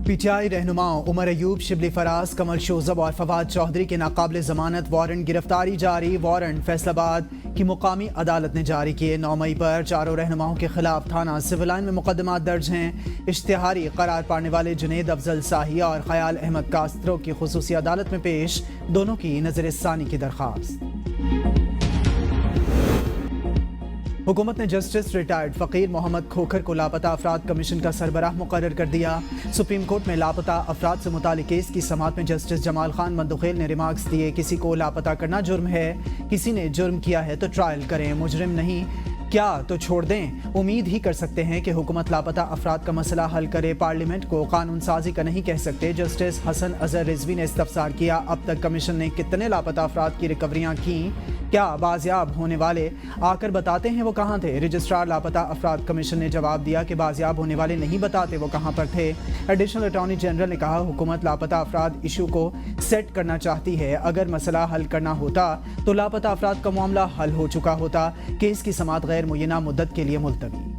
P T I رہنماؤں عمر ایوب، شبلی فراز، کمل شوذب اور فواد چودھری کے ناقابل ضمانت وارنٹ گرفتاری جاری۔ وارنٹ فیصل آباد کی مقامی عدالت نے جاری کیے۔ 9 مئی پر چاروں رہنماؤں کے خلاف تھانہ سول لائن میں مقدمات درج ہیں۔ اشتہاری قرار پانے والے جنید افضل ساہی اور خیال احمد کاسترو کی خصوصی عدالت میں پیش، دونوں کی نظر ثانی کی درخواست۔ حکومت نے جسٹس ریٹائرڈ فقیر محمد کھوکھر کو لاپتہ افراد کمیشن کا سربراہ مقرر کر دیا۔ سپریم کورٹ میں لاپتہ افراد سے متعلق کیس کی سماعت میں جسٹس جمال خان مندوخیل نے ریمارکس دیے۔ کسی کو لاپتہ کرنا جرم ہے، کسی نے جرم کیا ہے تو ٹرائل کریں، مجرم نہیں کیا تو چھوڑ دیں۔ امید ہی کر سکتے ہیں کہ حکومت لاپتہ افراد کا مسئلہ حل کرے، پارلیمنٹ کو قانون سازی کا نہیں کہہ سکتے۔ جسٹس حسن اظہر رضوی نے استفسار کیا، اب تک کمیشن نے کتنے لاپتہ افراد کی ریکوریاں کیں؟ کیا بازیاب ہونے والے آ کر بتاتے ہیں وہ کہاں تھے؟ رجسٹرار لاپتہ افراد کمیشن نے جواب دیا کہ بازیاب ہونے والے نہیں بتاتے وہ کہاں پر تھے۔ ایڈیشنل اٹارنی جنرل نے کہا، حکومت لاپتہ افراد ایشو کو سیٹ کرنا چاہتی ہے، اگر مسئلہ حل کرنا ہوتا تو لاپتہ افراد کا معاملہ حل ہو چکا ہوتا۔ کیس کی سماعت غیر معینہ مدت کے لیے ملتوی۔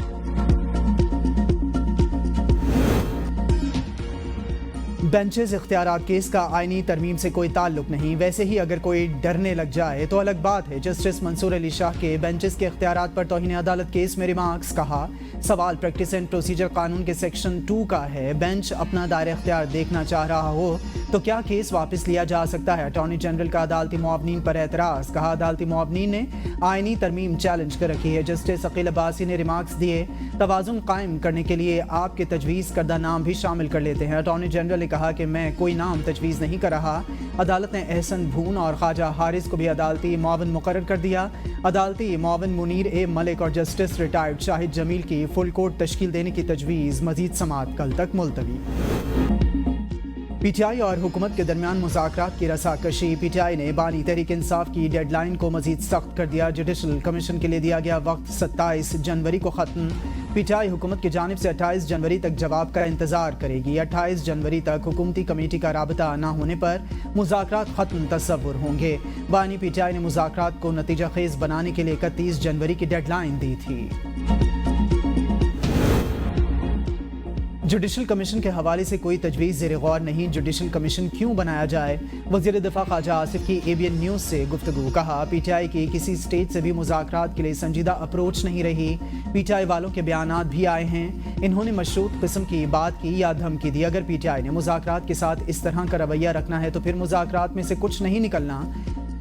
بینچز اختیارات کیس کا آئینی ترمیم سے کوئی تعلق نہیں، ویسے ہی اگر کوئی ڈرنے لگ جائے تو الگ بات ہے۔ جسٹس منصور علی شاہ کے بینچز کے اختیارات پر توہین عدالت کیس میں ریمارکس، کہا سوال پریکٹس اینڈ پروسیجر قانون کے سیکشن 2 کا ہے، بینچ اپنا دائرہ اختیار دیکھنا چاہ رہا ہو تو کیا کیس واپس لیا جا سکتا ہے؟ اٹارنی جنرل کا عدالتی معاونین پر اعتراض، کہا عدالتی معاونین نے آئینی ترمیم چیلنج کر رکھی ہے۔ جسٹس عقیل عباسی نے ریمارکس دیے، توازن قائم کرنے کے لیے آپ کے تجویز کردہ نام بھی شامل کر لیتے ہیں۔ اٹارنی جنرل نے کہا کہ میں کوئی نام تجویز نہیں کر رہا۔ عدالت نے احسن بھون اور خواجہ حارث کو بھی عدالتی معاون مقرر کر دیا۔ عدالتی معاون منیر اے ملک اور جسٹس ریٹائرڈ شاہد جمیل کی فل کورٹ تشکیل دینے کی تجویز، مزید سماعت کل تک ملتوی۔ پی ٹی آئی اور حکومت کے درمیان مذاکرات کی رساکشی، پی ٹی آئی نے بانی تحریک انصاف کی ڈیڈ لائن کو مزید سخت کر دیا۔ جوڈیشل کمیشن کے لیے دیا گیا وقت 27 جنوری کو ختم۔ پی ٹی آئی حکومت کی جانب سے 28 جنوری تک جواب کا انتظار کرے گی۔ 28 جنوری تک حکومتی کمیٹی کا رابطہ نہ ہونے پر مذاکرات ختم تصور ہوں گے۔ بانی پی ٹی آئی نے مذاکرات کو نتیجہ خیز بنانے کے لیے 31 جنوری کی ڈیڈ لائن دی تھی۔ جوڈیشل کمیشن کے حوالے سے کوئی تجویز زیر غور نہیں، جوڈیشل کمیشن کیوں بنایا جائے؟ وزیر دفاع خواجہ آصف کی اے بی این نیوز سے گفتگو، کہا پی ٹی آئی کی کسی سٹیٹ سے بھی مذاکرات کے لیے سنجیدہ اپروچ نہیں رہی۔ پی ٹی آئی والوں کے بیانات بھی آئے ہیں، انہوں نے مشروط قسم کی بات کی یا دھمکی دی۔ اگر پی ٹی آئی نے مذاکرات کے ساتھ اس طرح کا رویہ رکھنا ہے تو پھر مذاکرات میں سے کچھ نہیں نکلنا۔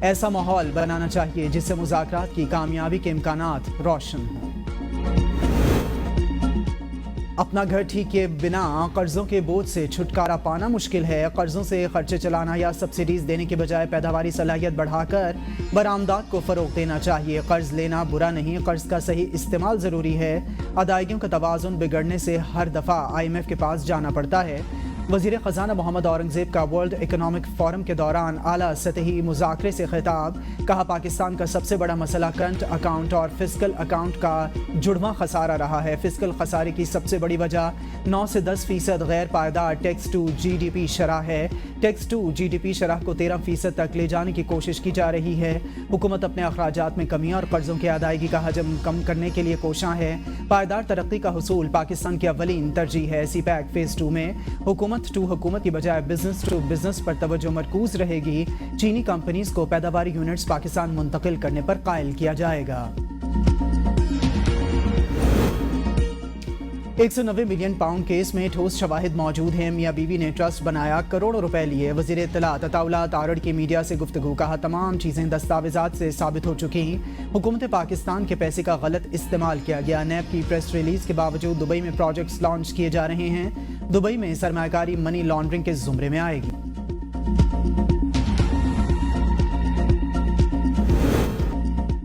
ایسا ماحول بنانا چاہیے جس سے مذاکرات کی کامیابی کے امکانات روشن ہوں۔ اپنا گھر ٹھیک کیے بنا قرضوں کے بوجھ سے چھٹکارا پانا مشکل ہے۔ قرضوں سے خرچے چلانا یا سبسڈیز دینے کے بجائے پیداواری صلاحیت بڑھا کر برآمدات کو فروغ دینا چاہیے۔ قرض لینا برا نہیں، قرض کا صحیح استعمال ضروری ہے۔ ادائیگیوں کا توازن بگڑنے سے ہر دفعہ آئی ایم ایف کے پاس جانا پڑتا ہے۔ وزیر خزانہ محمد اورنگزیب کا ورلڈ اکنامک فورم کے دوران اعلیٰ سطحی مذاکرے سے خطاب، کہا پاکستان کا سب سے بڑا مسئلہ کرنٹ اکاؤنٹ اور فسکل اکاؤنٹ کا جڑواں خسارہ رہا ہے۔ فسکل خسارے کی سب سے بڑی وجہ 9 سے 10% غیر پائیدار tax to G D P شرح ہے۔ Tax to G D P شرح کو 13% تک لے جانے کی کوشش کی جا رہی ہے۔ حکومت اپنے اخراجات میں کمی اور قرضوں کی ادائیگی کا حجم کم کرنے کے لیے کوشاں ہے۔ پائیدار ترقی کا حصول پاکستان کی اولین ترجیح ہے۔ سی پیک فیز 2 میں حکومت ٹو حکومت کی بجائے بزنس ٹو بزنس پر توجہ مرکوز رہے گی۔ چینی کمپنیز کو پیداواری یونٹس پاکستان منتقل کرنے پر قائل کیا جائے گا۔ 190 ملین پاؤنڈ کیس میں ٹھوس شواہد موجود ہیں، میاں بیوی نے ٹرسٹ بنایا، کروڑوں روپے لیے۔ وزیر اطلاعات عطاءاللہ تارڑ کی میڈیا سے گفتگو، کہا تمام چیزیں دستاویزات سے ثابت ہو چکی۔ حکومت پاکستان کے پیسے کا غلط استعمال کیا گیا۔ نیب کی پریس ریلیز کے باوجود دبئی میں پروجیکٹس لانچ کیے جا رہے ہیں۔ دبئی میں سرمایہ کاری منی لانڈرنگ کے زمرے میں آئے گی۔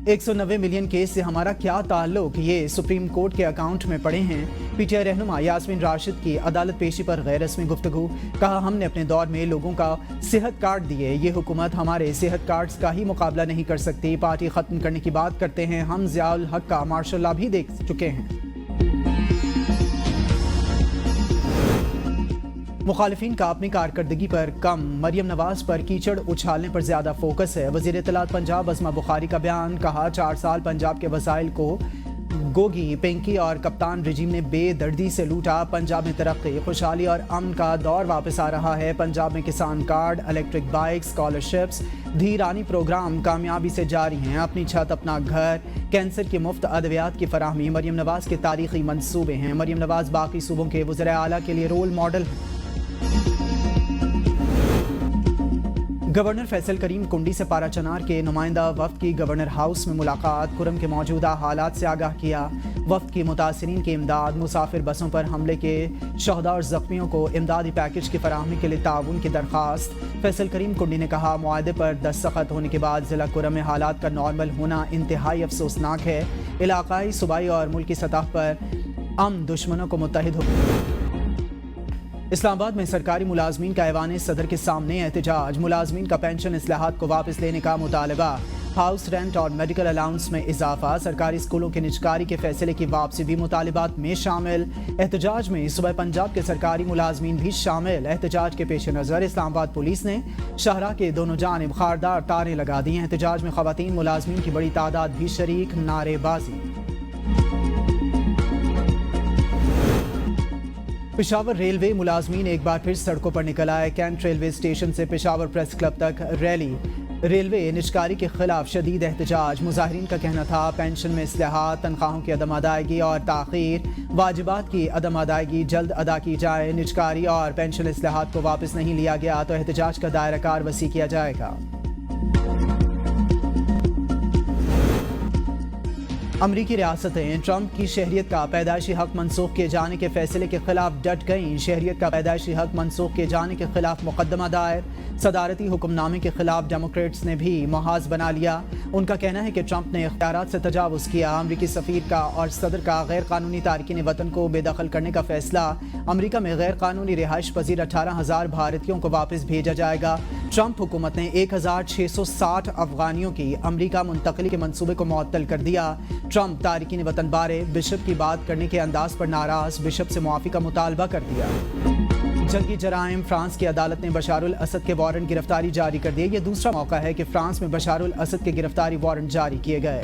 190 ملین کیس سے ہمارا کیا تعلق، یہ سپریم کورٹ کے اکاؤنٹ میں پڑے ہیں۔ پی ٹی آئی رہنما یاسمین راشد کی عدالت پیشی پر غیر رسمی گفتگو، کہا ہم نے اپنے دور میں لوگوں کا صحت کارڈ دیے، یہ حکومت ہمارے صحت کارڈز کا ہی مقابلہ نہیں کر سکتی۔ پارٹی ختم کرنے کی بات کرتے ہیں، ہم ضیاء الحق کا مارشل لا بھی دیکھ چکے ہیں۔ مخالفین کا اپنی کارکردگی پر کم، مریم نواز پر کیچڑ اچھالنے پر زیادہ فوکس ہے۔ وزیر اطلاعات پنجاب عظمہ بخاری کا بیان، کہا 4 سال پنجاب کے وسائل کو گوگی پنکی اور کپتان رجیم نے بے دردی سے لوٹا. پنجاب میں ترقی، خوشحالی اور امن کا دور واپس آ رہا ہے. پنجاب میں کسان کارڈ، الیکٹرک بائک، اسکالرشپس، دھیرانی پروگرام کامیابی سے جاری ہیں. اپنی چھت اپنا گھر، کینسر کی مفت ادویات کی فراہمی مریم نواز کے تاریخی منصوبے ہیں. مریم نواز باقی صوبوں کے وزراء اعلیٰ کے لیے رول ماڈل ہیں. گورنر فیصل کریم کنڈی سے پارا چنار کے نمائندہ وفد کی گورنر ہاؤس میں ملاقات. کرم کے موجودہ حالات سے آگاہ کیا. وفد کی متاثرین کی امداد، مسافر بسوں پر حملے کے شہداء اور زخمیوں کو امدادی پیکج کی فراہمی کے لیے تعاون کی درخواست. فیصل کریم کنڈی نے کہا معاہدے پر دستخط ہونے کے بعد ضلع کرم میں حالات کا نارمل ہونا انتہائی افسوسناک ہے. علاقائی، صوبائی اور ملکی سطح پر امن دشمنوں کو متحد ہو. اسلام آباد میں سرکاری ملازمین کا ایوان صدر کے سامنے احتجاج. ملازمین کا پینشن اصلاحات کو واپس لینے کا مطالبہ. ہاؤس رینٹ اور میڈیکل الاؤنس میں اضافہ. سرکاری اسکولوں کے نجکاری کے فیصلے کی واپسی بھی مطالبات میں شامل. احتجاج میں صوبہ پنجاب کے سرکاری ملازمین بھی شامل. احتجاج کے پیش نظر اسلام آباد پولیس نے شاہراہ کے دونوں جانب خاردار تاریں لگا دی ہیں. احتجاج میں خواتین ملازمین کی بڑی تعداد بھی شریک. نعرے بازی. پشاور ریلوے ملازمین ایک بار پھر سڑکوں پر نکل آئے. کینٹ ریلوے اسٹیشن سے پشاور پریس کلب تک ریلی. ریلوے نجکاری کے خلاف شدید احتجاج. مظاہرین کا کہنا تھا پینشن میں اصلاحات، تنخواہوں کی عدم ادائیگی اور تاخیر، واجبات کی عدم ادائیگی جلد ادا کی جائے. نجکاری اور پینشن اصلاحات کو واپس نہیں لیا گیا تو احتجاج کا دائرہ کار وسیع کیا جائے گا. امریکی ریاستیں ٹرمپ کی شہریت کا پیدائشی حق منسوخ کیے جانے کے فیصلے کے خلاف ڈٹ گئیں. شہریت کا پیدائشی حق منسوخ کیے جانے کے خلاف مقدمہ دائر. صدارتی حکم نامے کے خلاف ڈیموکریٹس نے بھی محاذ بنا لیا. ان کا کہنا ہے کہ ٹرمپ نے اختیارات سے تجاوز کیا. امریکی سفیر کا اور صدر کا غیر قانونی تارکین وطن کو بے دخل کرنے کا فیصلہ. امریکہ میں غیر قانونی رہائش پذیر 18,000 بھارتیوں کو واپس بھیجا جائے گا. ٹرمپ حکومت نے 1,660 افغانیوں کی امریکہ منتقلی کے منصوبے کو معطل کر دیا. ٹرمپ تارکین وطن بارے بشپ کی بات کرنے کے انداز پر ناراض. بشپ سے معافی کا مطالبہ کر دیا. جنگی جرائم. فرانس کی عدالت نے بشار الاسد کے وارنٹ گرفتاری جاری کر دیے. یہ دوسرا موقع ہے کہ فرانس میں بشار الاسد کے گرفتاری وارنٹ جاری کیے گئے.